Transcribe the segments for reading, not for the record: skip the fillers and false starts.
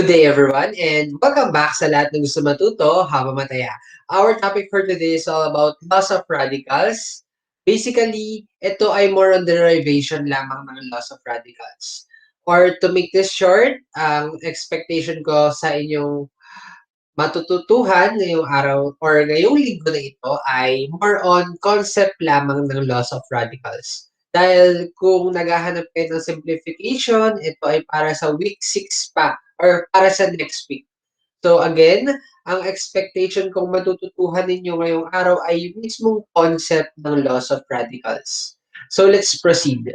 Good day everyone and welcome back sa lahat ng gusto matuto habang mataya. Our topic for today is all about loss of radicals. Basically, ito ay more on derivation lamang ng loss of radicals. Or to make this short, ang expectation ko sa inyong matututuhan ngayong araw or ngayong linggo na ito ay more on concept lamang ng loss of radicals. Dahil kung naghahanap kayo ng simplification, ito ay para sa week 6 pa or para sa next week. So again, ang expectation kong matututuhan ninyo ngayong araw ay yung mismong concept ng loss of radicals. So let's proceed.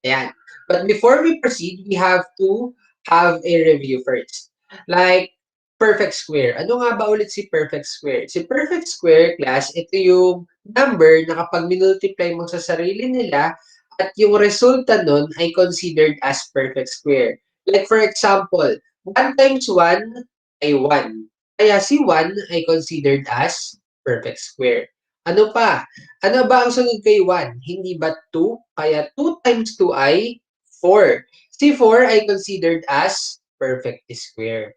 Ayan. But before we proceed, we have to have a review first. Like, perfect square. Ano nga ba ulit si perfect square? Si perfect square, class, ito yung number na kapag minultiply mo sa sarili nila at yung resulta nun ay considered as perfect square. Like for example, 1 times 1 ay 1. Kaya si 1 ay considered as perfect square. Ano pa? Ano ba ang sunod kay 1? Hindi ba 2? Kaya 2 times 2 ay 4. Si 4 ay considered as perfect square.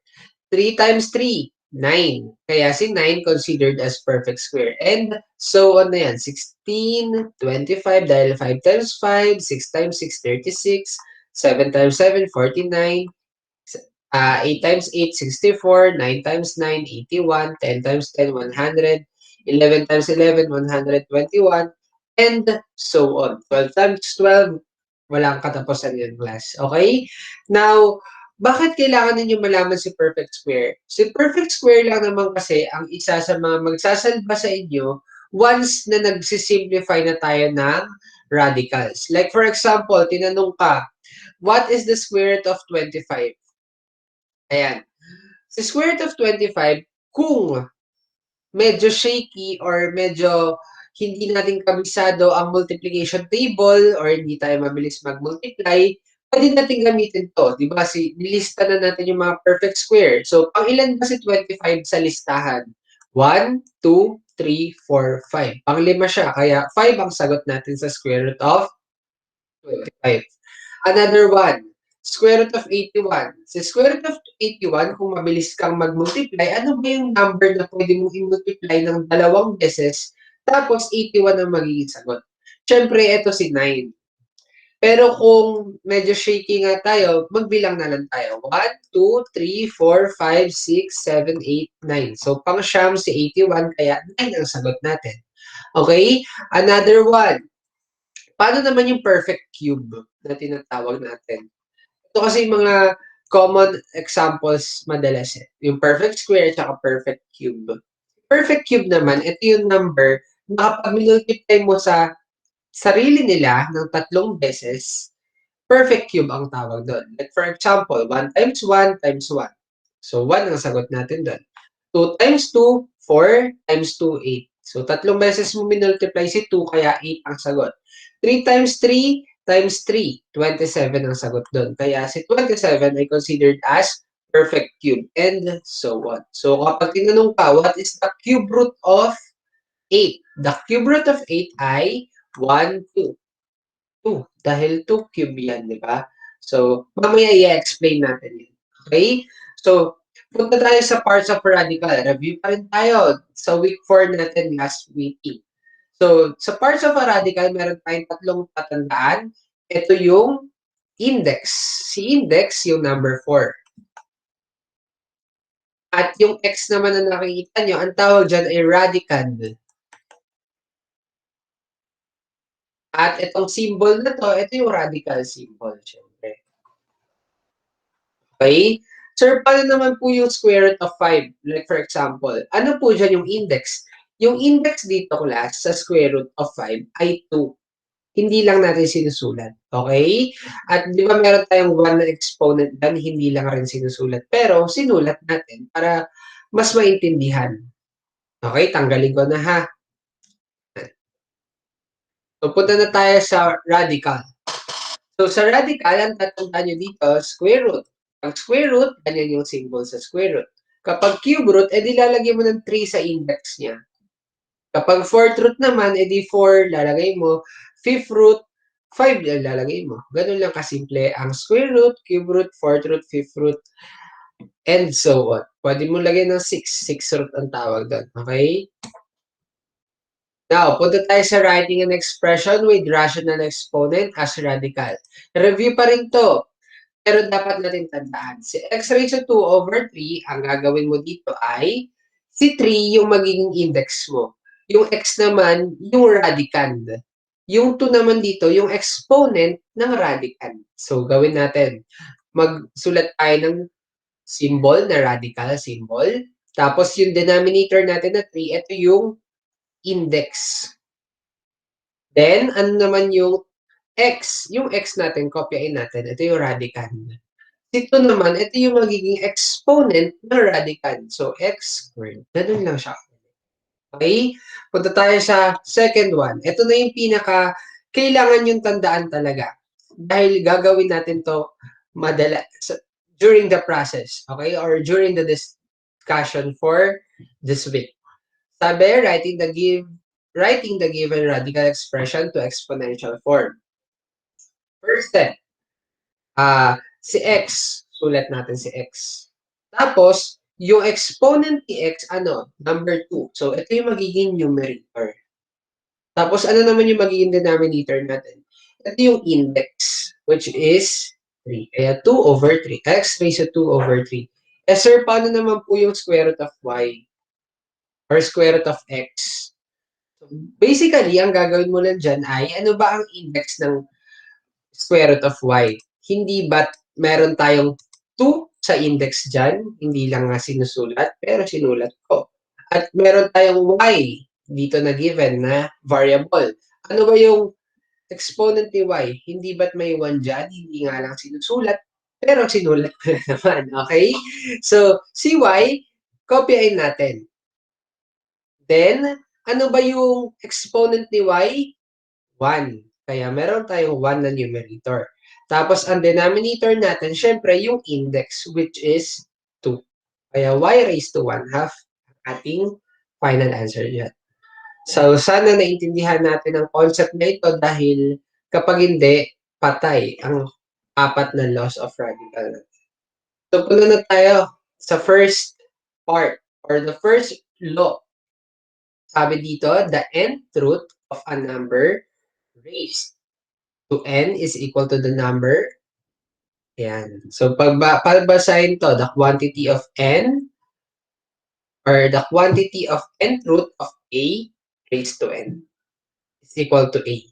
3 times 3, 9. Kaya si 9 considered as perfect square. And so on na yan. 16, 25, dahil 5 times 5, 6 times 6, 36, 7 times 7, 49, 8 times 8, 64, 9 times 9, 81, 10 times 10, 100, 11 times 11, 121, and so on. 12 times 12, walang katapusan yun, class. Okay? Now, bakit kailangan ninyo malaman si perfect square? Si perfect square lang naman kasi ang isa sa mga magsasalba sa inyo once na nagsisimplify na tayo ng radicals. Like for example, tinanong ka, what is the square root of 25? Ayan. Si square root of 25, kung medyo shaky or medyo hindi natin kabisado ang multiplication table or hindi tayo mabilis mag-multiply, pwede natin gamitin to. Di ba? Nilista na natin yung mga perfect square. So, pang ilan ba si 25 sa listahan? 1, 2, 3, 4, 5. Pang lima siya. Kaya 5 ang sagot natin sa square root of 25. Another one, square root of 81. Sa square root of 81, kung mabilis kang mag-multiply, ano ba yung number na pwede mong i-multiply ng dalawang beses, tapos 81 ang magiging sagot? Siyempre, ito si 9. Pero kung medyo shaky nga tayo, magbilang na lang tayo. 1, 2, 3, 4, 5, 6, 7, 8, 9. So, pang siyam si 81, kaya 9 ang sagot natin. Okay? Another one. Paano naman yung perfect cube na tinatawag natin? Ito kasi yung mga common examples madalas eh. Yung perfect square at perfect cube. Perfect cube naman, ito yung number na kapag minultiply mo sa sarili nila ng tatlong beses, perfect cube ang tawag doon. Like for example, 1 times 1 times 1. So, 1 ang sagot natin doon. 2 times 2, 4 times 2, 8. So, tatlong beses mo minultiply si 2, kaya 8 ang sagot. 3 times 3 times 3, 27 ang sagot doon. Kaya si 27 ay considered as perfect cube and so on. So, kapag tinanong ka, what is the cube root of 8? The cube root of 8 ay 1, 2. 2. Dahil 2 cube yan, di ba? So, mamaya i-explain natin yun. Okay? So, punta tayo sa parts of radical. Review pa rin tayo sa week 4 natin last week. So, sa parts of a radical, meron tayong tatlong tatandaan. Ito yung index. Si index, yung number 4. At yung x naman na nakikita nyo, ang tawag dyan ay radicand. At itong symbol na to, ito yung radical symbol, syempre. Okay? Sir, paano naman po yung square root of 5? Like for example, ano po dyan yung index? Yung index dito, class, sa square root of 5 ay 2. Hindi lang natin sinusulat. Okay? At di ba meron tayong 1 na exponent dyan, hindi lang rin sinusulat. Pero sinulat natin para mas maintindihan. Okay? Tanggalin ko na ha. So, punta na tayo sa radical. So, sa radical, ang tatandaan nyo dito, square root. Pag square root, ganyan yung symbol sa square root. Kapag cube root, edi lalagay mo ng 3 sa index niya. Kapag fourth root naman, edi 4 lalagay mo. Fifth root, 5 lalagay mo. Ganun lang kasimple ang square root, cube root, fourth root, fifth root. and so on. Pwede mo lagyan ng 6. 6 root ang tawag doon. Okay? Now, punta tayo sa writing an expression with rational exponent as radical. Review pa rin to. Pero dapat natin tandaan, si x raised to 2 over 3, ang gagawin mo dito ay, si 3 yung magiging index mo. Yung x naman, yung radicand. Yung 2 naman dito, yung exponent ng radicand. So, gawin natin. Magsulat tayo ng symbol na radical symbol. Tapos, yung denominator natin na 3, ito yung index. Then, ano naman yung x? Yung x natin, kopyain natin. Ito yung radicand. Ito naman, ito yung magiging exponent ng radicand. So, x squared. Ganun lang siya. Okay? Punta tayo sa second one. Ito na yung kailangan yung tandaan talaga. Dahil gagawin natin to during the process. Okay? Or during the discussion for this week. Sabi, writing the given radical expression to exponential form. First step, si x, sulat natin si x. Tapos, yung exponent ni x, number 2. So, ito yung magiging numerator. Tapos, ano naman yung magiging denominator natin? Ito yung index, which is 3. Kaya 2 over 3. X raised to 2 over 3. Eh, sir, paano naman po yung square root of y? Or square root of x? So, basically, ang gagawin mo lang dyan ay, ano ba ang index ng square root of y? Hindi ba't meron tayong 2 sa index dyan? Hindi lang nga sinusulat, pero sinulat ko. At meron tayong y dito na given na variable. Ano ba yung exponent ni y? Hindi ba't may 1 dyan? Hindi nga lang sinusulat, pero sinulat ko na naman. Okay? So, si y, kopyain natin. Then, ano ba yung exponent ni y? 1. Kaya meron tayong 1 na numerator. Tapos, ang denominator natin, syempre, yung index, which is 2. Kaya y raised to 1 half ating final answer dyan. So, sana naintindihan natin ang concept na ito dahil kapag hindi, patay ang 4 na laws of radical. So, punta na tayo sa first part or the first law. Sabi dito, the nth root of a number raised to n is equal to the number. Ayan. So, pagbasahin to, the quantity of n or the quantity of nth root of a raised to n is equal to a.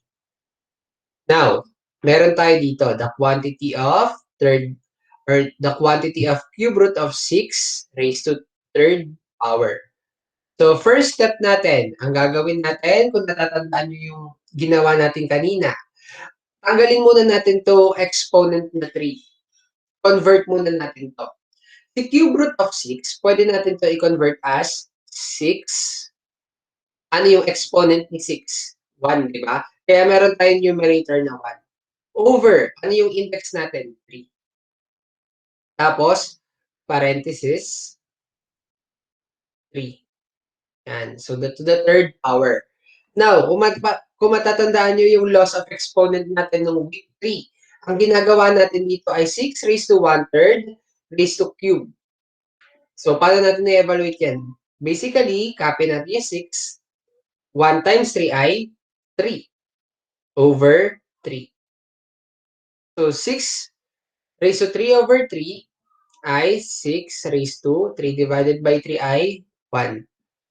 Now, meron tayo dito, the quantity of cube root of 6 raised to third power. So, first step natin, ang gagawin natin, kung natatandaan nyo yung ginawa natin kanina, tanggalin muna natin to exponent na 3. Convert muna natin to. Si cube root of 6, pwede natin to i-convert as 6. Ano yung exponent ni 6? 1, di ba? Kaya meron tayong numerator na 1. Over, ano yung index natin? 3. Tapos, parenthesis, 3. Yan. So, to the third power. Now, kung matatandaan nyo yung loss of exponent natin ng week 3, ang ginagawa natin dito ay 6 raised to 1/3 raised to cube. So, paano natin i-evaluate yan? Basically, copy natin yung 6. 1 times 3 ay 3 over 3. So, 6 raised to 3 over 3 ay 6 raised to 3 divided by 3 ay 1.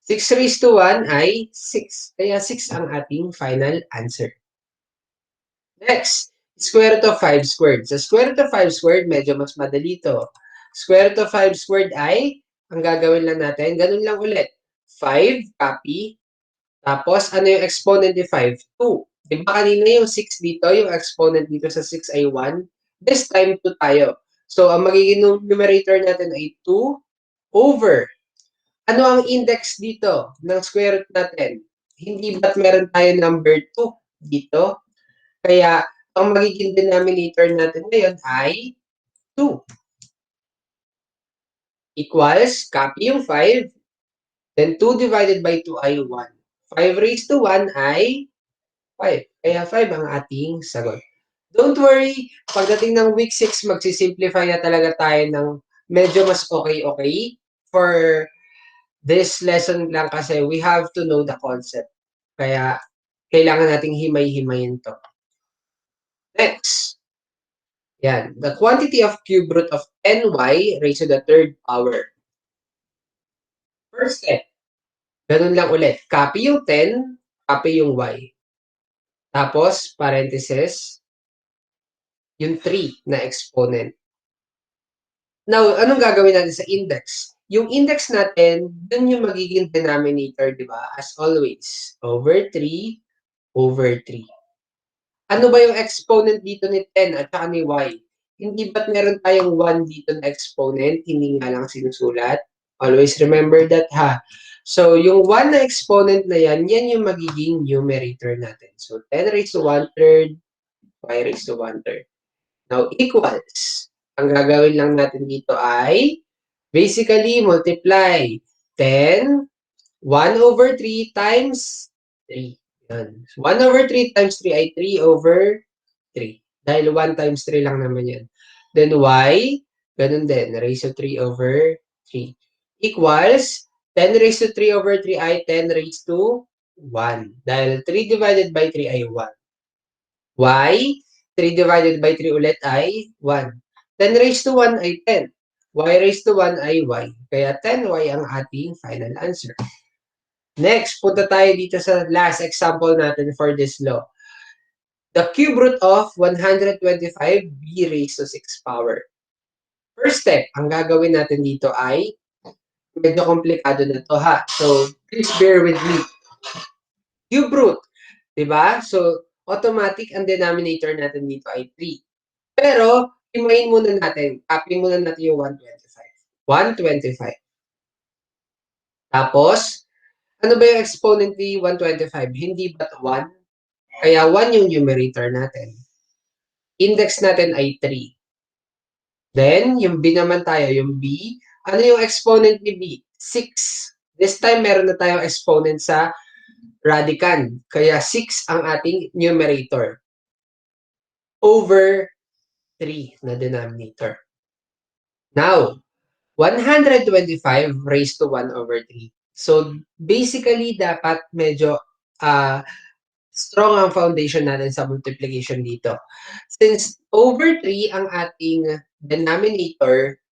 6 raised to 1 ay 6. Kaya 6 ang ating final answer. Next, square root of 5 squared. Sa square root of 5 squared, medyo mas madali to. Square root of 5 squared ay, ang gagawin lang natin, ganun lang ulit. 5, copy. Tapos, ano yung exponent ni 5? 2. Diba kanina yung 6 dito, yung exponent dito sa 6 ay 1. This time, 2 tayo. So, ang magiging numerator natin ay 2 over. Ano ang index dito ng square root natin? Hindi ba't meron tayo number 2 dito? Kaya, ang magiging denominator natin ngayon ay 2. Equals, copy yung 5. Then, 2 divided by 2 ay 1. 5 raised to 1 ay 5. Kaya 5 ang ating sagot. Don't worry, pagdating ng week 6, magsisimplify na talaga tayo ng medyo mas okay for this lesson lang kasi we have to know the concept. Kaya kailangan nating himay-himayin 'to. Next, yan, the quantity of cube root of 10y raised to the third power. First step, ganun lang ulit. Copy yung 10, copy yung y. Tapos, parenthesis, yung 3 na exponent. Now, anong gagawin natin sa index? Yung index natin, dun yung magiging denominator, di ba? As always, over 3 over 3. Ano ba yung exponent dito ni 10 at saka ni y? Hindi ba't meron tayong 1 dito na exponent, hindi nga lang sinusulat? Always remember that, ha? So, yung 1 na exponent na yan, yan yung magiging numerator natin. So, 10 raised to 1/3, y raised to 1/3. Now, equals. Ang gagawin lang natin dito ay basically multiply 10, 1/3 times 3. Yan. 1/3 times 3 ay 3/3. Dahil 1 times 3 lang naman yan. Then y, ganun din. Raised to 3/3. Equals 10 raised to 3/3 ay 10 raised to 1. Dahil 3 divided by 3 ay 1. Y, 3 divided by 3 ulit ay 1. 10 raised to 1 ay 10. Y raised to 1 ay y. Kaya 10y ang ating final answer. Next, punta tayo dito sa last example natin for this law. The cube root of 125 b raised to 6 power. First step, ang gagawin natin dito ay medyo komplikado na to, ha. So, please bear with me. Cube root, di ba? So, automatic ang denominator natin dito ay 3. Pero, himayin muna natin. Copy muna natin yung 125. 125. Tapos, ano ba yung exponent ni 125? Hindi ba't 1? Kaya 1 yung numerator natin. Index natin ay 3. Then, yung b naman tayo, yung b. Ano yung exponent ni b? 6. This time, meron na tayong exponent sa radicand. Kaya 6 ang ating numerator. Over 3 na denominator. Now, 125 raised to 1/3. So, basically, dapat medyo strong ang foundation natin sa multiplication dito. Since over 3 ang ating denominator,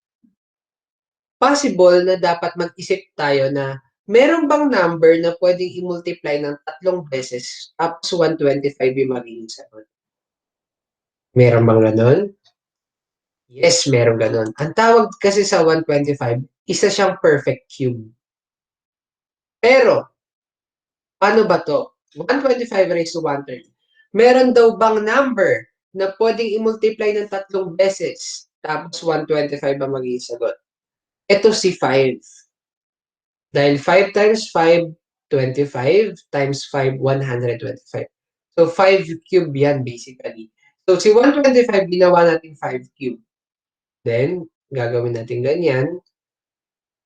possible na dapat mag-isip tayo na meron bang number na pwedeng i-multiply ng 3 beses tapos 125 yung magiging sagot? Meron bang ganon? Yes, meron ganon. Ang tawag kasi sa 125, isa siyang perfect cube. Pero, paano ba to? 125 raised to 1/3. Meron daw bang number na pwedeng i-multiply ng 3 beses tapos 125 ang magiging sagot? Ito si 5. Dahil 5 times 5, 25 times 5, 125. So, 5 cube yan basically. So, si 125 ginawa natin 5 cube. Then, gagawin natin ganyan.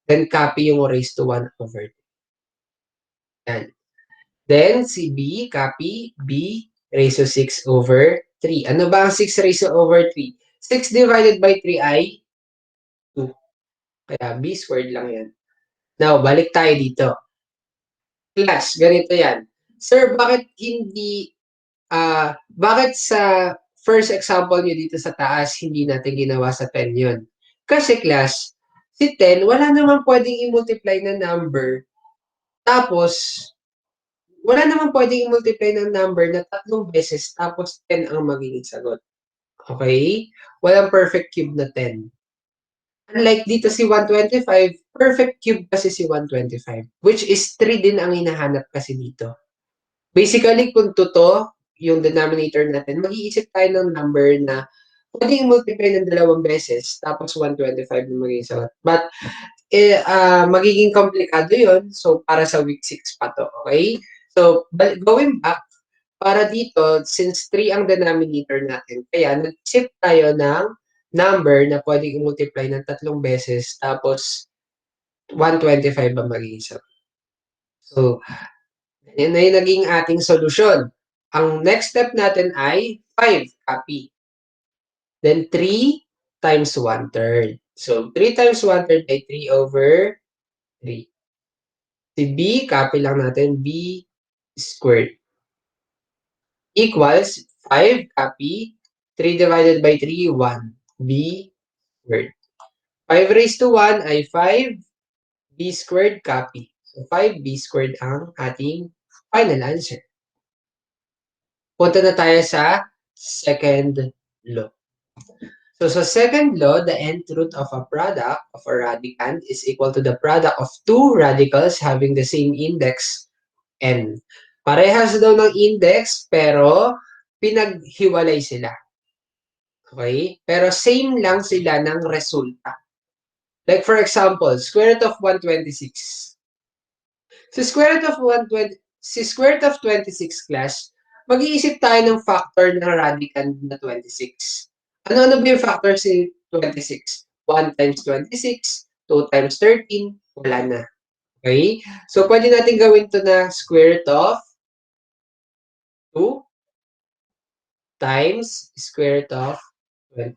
Then, copy yung raised to 1/3. Yan. Then, si b, copy, b raised to 6/3. Ano ba ang 6 raised to over 3? 6 divided by 3 ay 2. Kaya b squared lang yan. Now, balik tayo dito. Class, ganito yan. Sir, bakit sa first example nyo dito sa taas, hindi natin ginawa sa 10 yun? Kasi class, si 10, wala naman pwedeng i-multiply na number. Tapos, wala naman pwedeng i-multiply ng number na 3 beses tapos 10 ang magiging sagot. Okay? Walang perfect cube na 10. Unlike dito si 125, perfect cube kasi si 125. Which is 3 din ang hinahanap kasi dito. Basically, kung totoo yung denominator natin, mag-iisip tayo ng number na pwedeng multiply ng 2 beses tapos 125 yung magiging sagot. But, magiging komplikado yun. So, para sa week 6 pa to. Okay? So, going back, para dito, since 3 ang denominator natin, kaya nag-isip tayo ng number na pwedeng i-multiply ng 3 beses tapos 125 ang magiging sagot. So, yan na yung naging ating solusyon. Ang next step natin ay 5, copy. Then 3 times 1/3. So, 3 times 1/3 by 3 over 3. Si b, copy lang natin, b squared equals 5, copy, 3 divided by 3, 1, b squared. 5 raised to 1 ay 5, b squared, copy. So, 5b squared ang ating final answer. Punta na tayo sa second law. So, sa second law, the nth root of a product of a radicand is equal to the product of two radicals having the same index, n. Parehas daw ng index, pero pinaghiwalay sila. Okay? Pero same lang sila ng resulta. Like for example, square root of 126. Si square root of 120, si square root of 26 class, mag-iisip tayo ng factor ng radicand na 26. Ano-ano ba yung factor si 26? 1 times 26, 2 times 13, wala na. Okay? So, pwede natin gawin to na square root of 2 times square root of 20.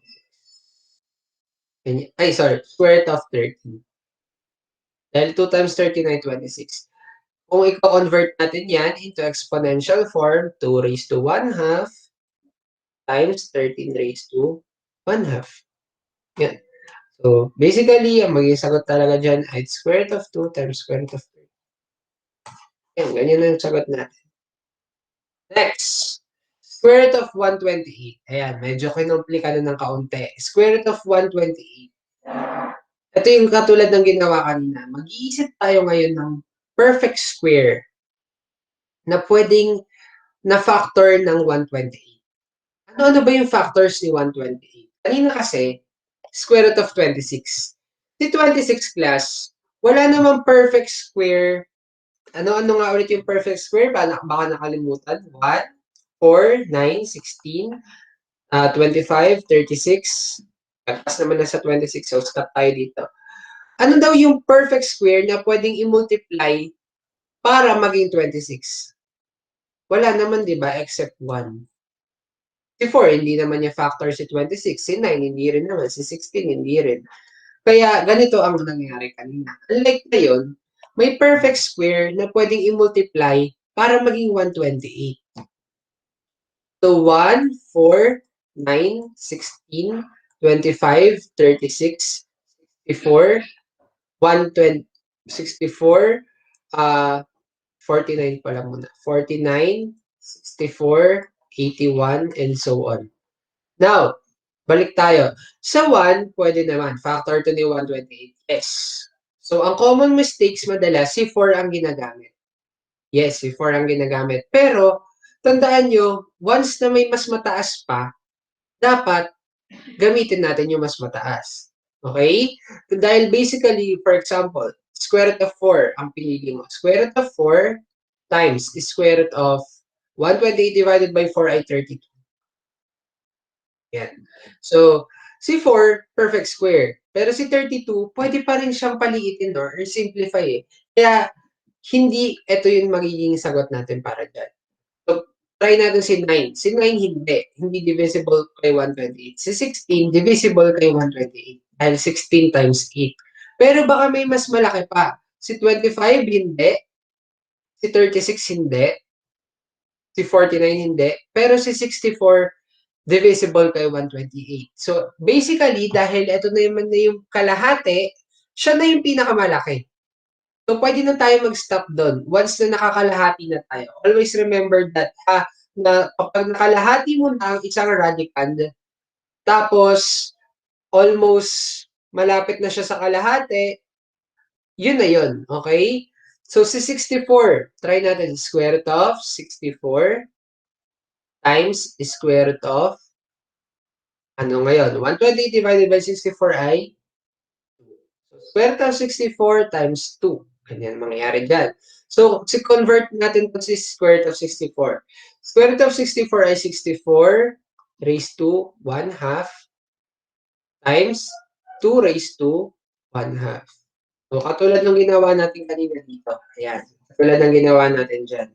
Ay, sorry, square root of 13. Dahil 2 times 13 ay 26. Kung i-convert natin yan into exponential form, 2 raised to 1 half times 13 raised to 1 half. Yan. So, basically, ang magiging sagot talaga dyan ay square root of 2 times square root of 13. Yan, ganyan ang sagot natin. Next, square root of 128. Ayan, medyo kinumplikado ng kaunti. Square root of 128. Ito yung katulad ng ginawa kanina. Mag-iisip tayo ngayon ng perfect square na pwedeng na factor ng 128. Ano-ano ba yung factors ni 128? Kanina kasi, square root of 26. Si 26 class, wala namang perfect square. Ano-ano nga ulit yung perfect square? Baka nakalimutan. 1, 4, 9, 16, 25, 36. Pagpas naman na sa 26, so stop tayo dito. Ano daw yung perfect square na pwedeng i-multiply para maging 26? Wala naman, di ba? Except 1. Si 4, hindi naman niya factor si 26. Si 9, hindi rin naman. Si 16, hindi rin. Kaya, ganito ang nangyari kanina. Unlike ngayon, may perfect square na pwedeng i-multiply para maging 128. So, 1, 4, 9, 16, 25, 36, 64, 120, 64, 49 pala muna. 49, 64, 81, and so on. Now, balik tayo. Sa 1, pwede naman. Factor to ni 128. Yes. So, ang common mistakes madalas, si 4 ang ginagamit. Yes, si 4 ang ginagamit. Pero, tandaan nyo, once na may mas mataas pa, dapat gamitin natin yung mas mataas. Okay? Dahil basically, for example, square root of 4 ang pinili mo. Square root of 4 times square root of 128 divided by 4 ay 32. Yan. So, si 4, perfect square. Pero si 32, pwede pa rin siyang paliitin or simplify eh. Kaya, hindi ito yung magiging sagot natin para dyan. So, try natin si 9. Si 9, hindi. Hindi divisible kay 128. Si 16, divisible kay 128. Dahil 16 times 8. Pero baka may mas malaki pa. Si 25, hindi. Si 36, hindi. Si 49, hindi. Pero si 64, divisible kay 128. So, basically, dahil ito na naman na yung kalahati, siya na yung pinakamalaki. So, pwede na tayo mag-stop doon. Once na nakakalahati na tayo. Always remember that, na kapag nakalahati mo na ang isang radicand, tapos, almost malapit na siya sa kalahati, yun na yun. Okay? So, si 64, try natin. Square root of 64 times square root of ano ngayon? 120 divided by 64 ay square root of 64 times 2. Ganyan mangyayari dyan. So, convert natin to si square root of 64. Square root of 64 ay 64 raised to 1 half times 2 raised to 1 half. So, katulad ng ginawa natin kanina dito. Ayan. Katulad ng ginawa natin dyan.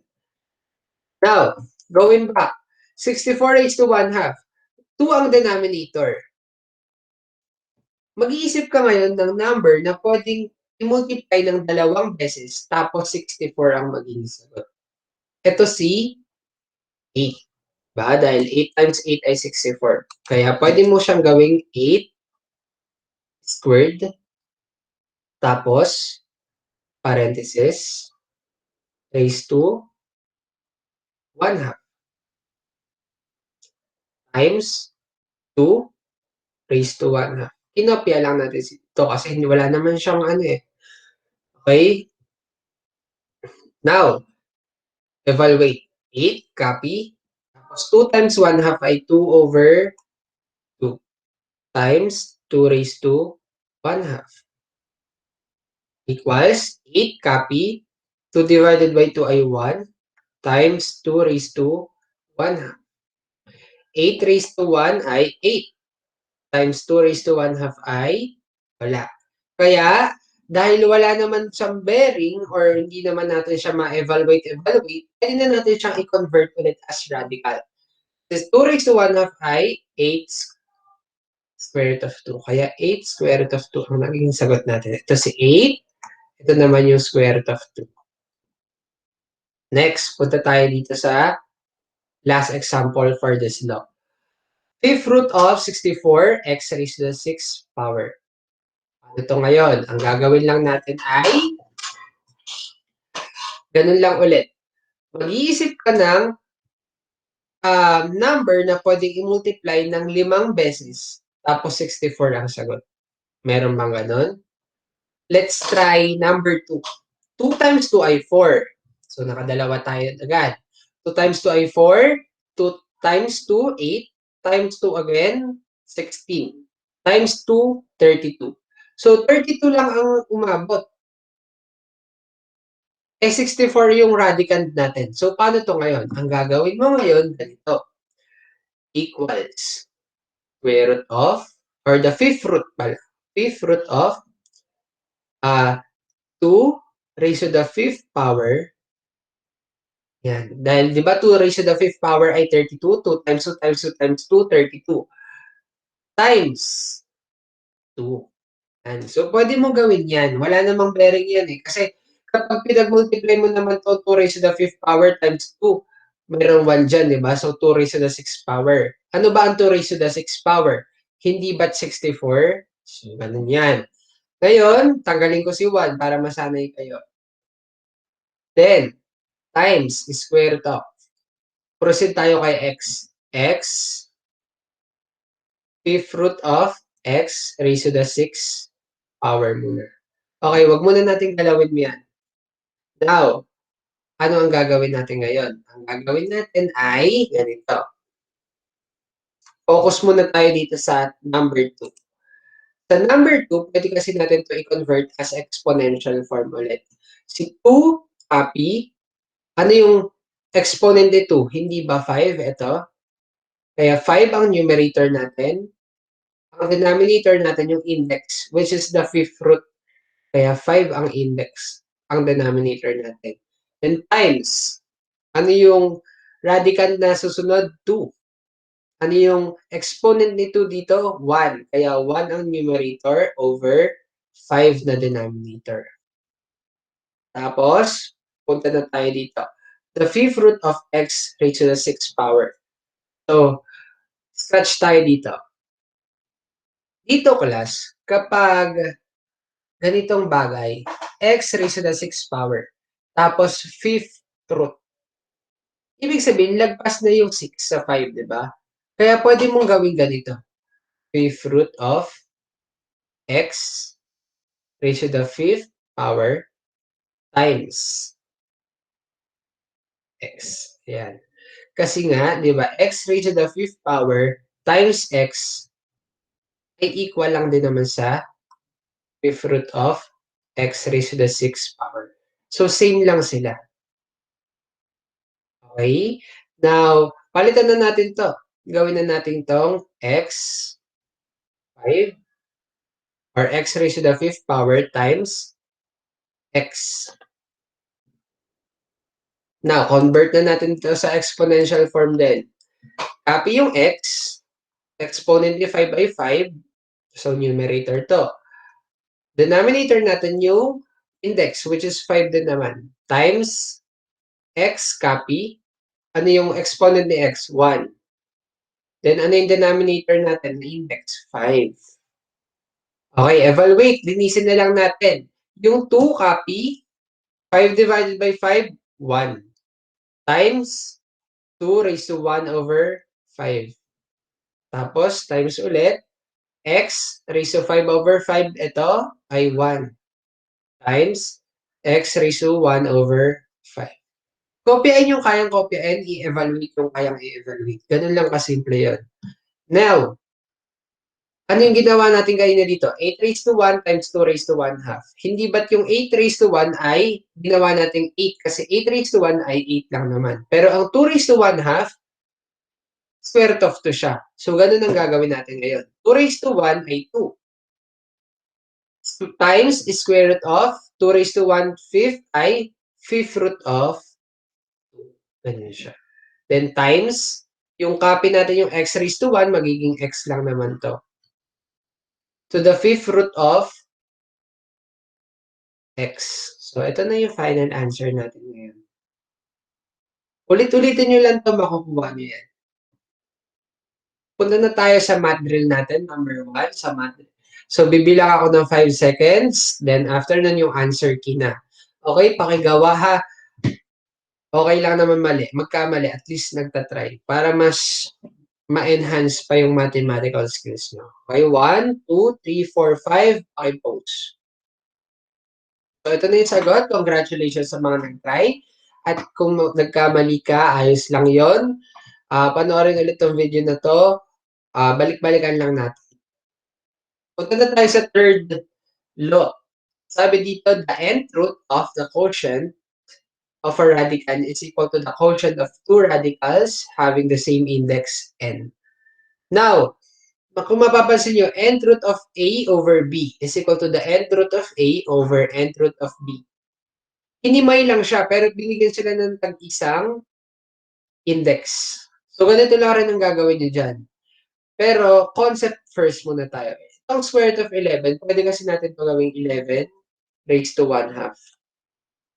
Now, going back. 64 raised to 1 half. 2 ang denominator. Mag-iisip ka ngayon ng number na puwedeng i-multiply ng dalawang beses tapos 64 ang magiging sagot. Ito si 8, 'di ba? Dahil 8 times 8 ay 64. Kaya puwede mo siyang gawing 8 squared tapos parentheses raised to 1/2 times 2 raised to 1/2. Kinopya lang natin ito kasi wala naman siyang ano, eh. Okey? Now, evaluate. 8 copy, tapos 2 times 1/2 ay 2/2 times 2 raised to 1/2 equals 8 copy, 2 divided by 2 ay 1 times 2 raised to 1/2. 8 raised to 1 ay 8 times 2 raised to 1/2 ay wala. Kaya dahil wala naman siyang bearing or hindi naman natin siya ma-evaluate, puwede na natin siyang i-convert ulit as radical. Since 2 raised to 1/2 ay 8 square root of 2. Kaya 8 square root of 2 ang naging sagot natin. Ito si 8, ito naman yung square root of 2. Next, punta tayo dito sa last example for this law. Fifth root of 64, x raised to the 6th power. Ano to ngayon? Ang gagawin lang natin ay ganun lang ulit. Mag-iisip ka ng number na pwedeng i-multiply ng 5 beses tapos 64 ang sagot. Meron bang ganun? Let's try number 2. 2 times 2 ay 4. So, nakadalawa tayo agad. 2 times 2 ay 4. 2 times 2, 8. Times 2 again, 16. Times 2, 32. So, 32 lang ang umabot. Eh, 64 yung radicand natin. So, paano to ngayon? Ang gagawin mo ngayon, ganito. Equals square root of, or the fifth root pala. Fifth root of 2 raised to the fifth power. Yan. Dahil di ba 2 raised to the fifth power ay 32, 2 times 2 times 2 times 2, 32. Times 2. Yan. So, pwede mo gawin yan. Wala namang bearing yan eh. Kasi kapag pinag-multiply mo naman to 2 raised to the fifth power times 2, mayroong 1 dyan, di ba? So, 2 raised to the sixth power. Ano ba ang 2 raised to the sixth power? Hindi ba't 64? So, ganun yan. Ngayon, tanggalin ko si 1 para masanay kayo. Then, times square root of. Proceed tayo kay x. X, fifth root of x raised to the sixth power muna. Okay, wag muna natin galawin mo yan. Now, ano ang gagawin natin ngayon? Ang gagawin natin ay ganito. Focus muna tayo dito sa number 2. Sa number 2, pwede kasi natin to i-convert as exponential form ulit. Si 2, copy. Ano yung exponent ni 2? Hindi ba 5? Ito. Kaya 5 ang numerator natin. Ang denominator natin yung index, which is the fifth root. Kaya 5 ang index, ang denominator natin. And times, ano yung radicand na susunod? 2. Ano yung exponent ni 2 dito? 1. Kaya 1 ang numerator over 5 na denominator. Tapos, punta na tayo dito. The fifth root of x raised to the sixth power. So, scratch tayo dito. Dito, class, kapag ganitong bagay, x raised to the sixth power, tapos fifth root. Ibig sabihin, lagpas na yung 6 sa 5, di ba? Kaya pwede mong gawin ganito. Fifth root of x raised to the fifth power times x. Yan. Kasi nga, di ba, x raised to the fifth power times x ay equal lang din naman sa fifth root of x raised to the sixth power. So, same lang sila. Okay? Now, palitan na natin to. Gawin na natin tong x 5 or x raised to the fifth power times x. Now, convert na natin to sa exponential form din. Copy yung x, exponent ni 5 ay 5, So, numerator 'to. Denominator natin yung index, which is 5 din naman, times x copy. Ano yung exponent ni x? 1. Then, ano yung denominator natin na index? 5. Okay, evaluate. Linisin na lang natin. Yung 2 copy, 5 divided by 5, 1. Times 2 raised to 1 over 5. Tapos, times ulit, x raised to 5 over 5, ito ay 1. Times x raised to 1 over 5. Kopyain yung kayang kopyain, i-evaluate yung kayang i-evaluate. Ganun lang kasimple yun. Now, ano yung ginawa natin kanina dito? 8 raised to 1 times 2 raised to 1 half. Hindi ba't yung 8 raised to 1 ay ginawa natin 8 kasi 8 raised to 1 ay 8 lang naman. Pero ang 2 raised to 1 half, square root of 2 siya. So, ganun ang gagawin natin ngayon. 2 raised to 1 ay 2. Times square root of 2 raised to 1 fifth ay fifth root of 2. Ganun siya. Then times, yung copy natin yung x raised to 1, magiging x lang naman to. To the fifth root of x. So, ito na yung final answer natin ngayon. Ulit-ulitin nyo lang to, makukuha nyo yan. Punta na tayo sa math drill natin, number 1, sa math drill. So, bibilang ako ng 5 seconds, then after nun yung answer key na. Okay, pakigawa ha. Okay lang naman mali. Magkamali, at least nagtatry. Para mas ma-enhance pa yung mathematical skills nyo. Okay, 1, 2, 3, 4, 5, paki-post. So, ito na yung sagot. Congratulations sa mga nag-try. At kung nagkamali ka, ayos lang yon. Panoorin ulit tong video na to. Balik-balikan lang natin. Punta na tayo sa third law. Sabi dito, the nth root of the quotient of a radical is equal to the quotient of two radicals having the same index n. Now, kung mapapansin nyo, nth root of a over b is equal to the nth root of a over nth root of b. Hinimay lang siya, pero binigyan sila ng tag-isang index. So, ganito lang rin ang gagawin nyo dyan. Pero, concept first muna tayo. Itong square root of 11, pwede kasi natin ito gawing 11 raised to 1 half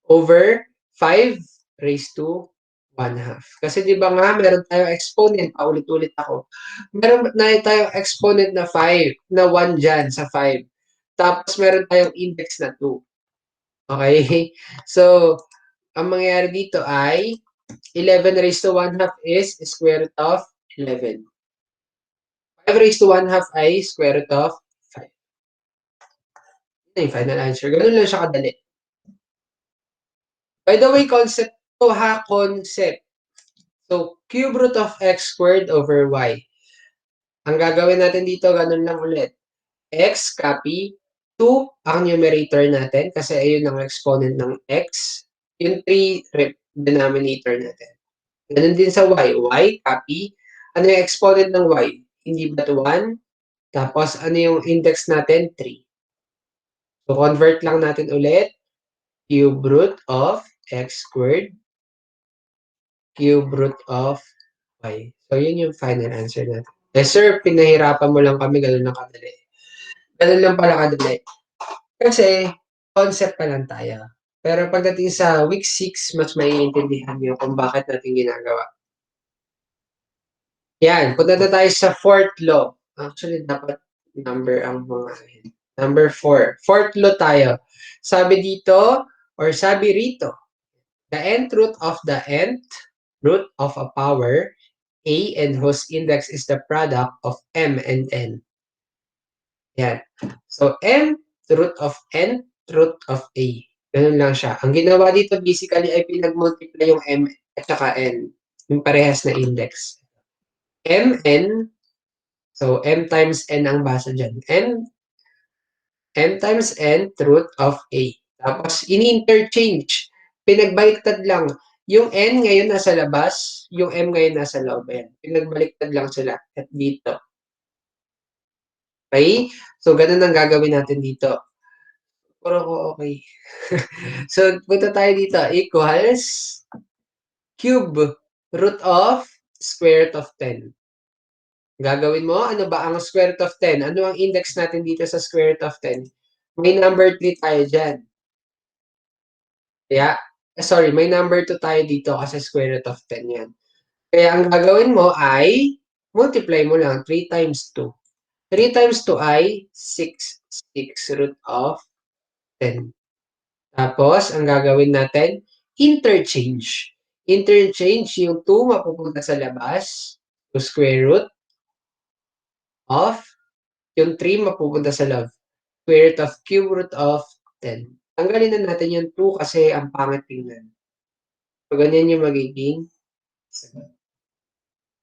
over 5 raised to 1 half. Kasi di ba nga, meron tayong exponent, paulit-ulit ako. Meron na tayong exponent na 5, na 1 dyan sa 5. Tapos meron tayong index na 2. Okay? So, ang mangyayari dito ay 11 raised to 1 half is square root of 11. 5 raised to 1 half ay square root of 5. Ito yung final answer. Ganun lang siya kadali. By the way, concept to ha, concept. So, cube root of x squared over y. Ang gagawin natin dito, ganun lang ulit. X, copy. 2, ang numerator natin, kasi ayun ang exponent ng x. Yung 3, denominator natin. Ganun din sa y. Y, copy. Ano yung exponent ng y? Hindi ba ito 1? Tapos, ano yung index natin? 3. So, convert lang natin ulit. Cube root of x squared. Cube root of y. So, yun yung final answer natin. Yes, sir. Pinahirapan mo lang kami. Ganun lang kadali. Ganun lang pala kadali. Kasi, concept pa lang tayo. Pero pagdating sa week 6, mas maiintindihan nyo kung bakit natin ginagawa. Yan. Punta na tayo sa fourth law. Actually, dapat number ang mga number 4. Fourth law tayo. Sabi dito, or sabi rito, the nth root of the nth root of a power a and whose index is the product of m and n. Yan. So, m root of n root of a. Ganun lang siya. Ang ginawa dito basically ay pinag-multiply yung m at saka n. Yung parehas na index. mn, so m times n ang basa dyan. m times n root of a. Tapos, ini-interchange. Pinagbaliktad lang. Yung n ngayon nasa labas, yung m ngayon nasa loob. Ayan. Pinagbaliktad lang sila. At dito. Okay? So, ganun ang gagawin natin dito. Puro ko okay. So, punta tayo dito. Equals cube root of square root of 10. Gagawin mo, ano ba ang square root of 10? Ano ang index natin dito sa square root of 10? May number 3 tayo dyan. Kaya, sorry, may number 2 tayo dito kasi square root of 10 yan. Kaya ang gagawin mo ay, multiply mo lang, 3 times 2. 3 times 2 ay 6. 6 root of 10. Tapos, ang gagawin natin, interchange. Interchange yung 2 mapupunta sa labas, to square root of, yung 3 mapupunta sa loob, square root of cube root of 10. Tanggalin na natin yung 2 kasi ang pangit tingnan. So, ganyan yung magiging sagot.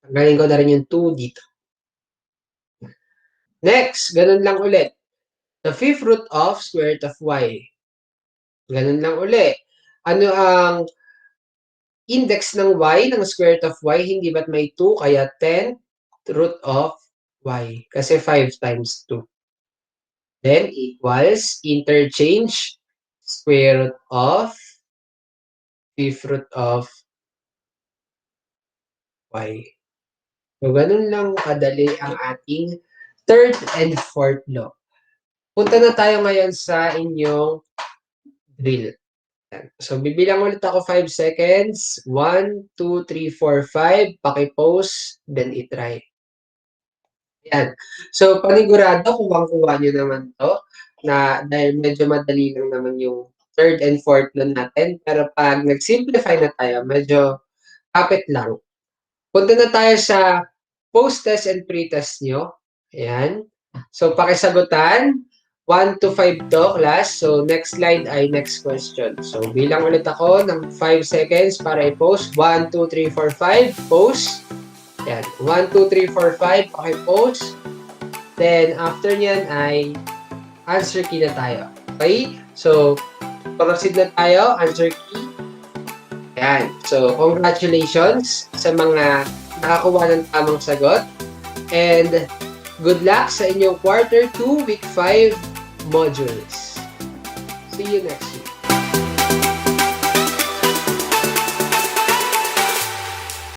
Tanggalin ko na rin yung 2 dito. Next, ganun lang ulit. The fifth root of square root of y. Ganun lang ulit. Ano ang index ng y, ng square root of y? Hindi ba't may 2? Kaya 10 root of y. Kasi 5 times 2. Then, equals, interchange, square root of fifth root of y. So, ganun lang kadali ang ating third and fourth law. Punta na tayo ngayon sa inyong drill. So, bibilang ulit ako 5 seconds. 1, 2, 3, 4, 5. Paki-pause, then itry. Yan. So, panigurado, kuwang-kuha nyo naman to. Na, dahil medyo madali lang naman yung third and fourth law natin. Pero pag nag-simplify na tayo, medyo kapit lang. Punta na tayo sa post-test and pre-test nyo. Ayan. So, pakisagutan. 1 to 5 to, class. So, next slide ay next question. So, bilang ulit ako ng 5 seconds para i-post. 1, 2, 3, 4, 5. Post. Ayan. 1, 2, 3, 4, 5. Paki-post. Then, after nyan ay answer key na tayo. Okay? So, proceed na tayo. Answer key. Ayan. So, congratulations sa mga nakakuha ng tamang sagot. And good luck sa inyong quarter 2, week 5 modules. See you next week.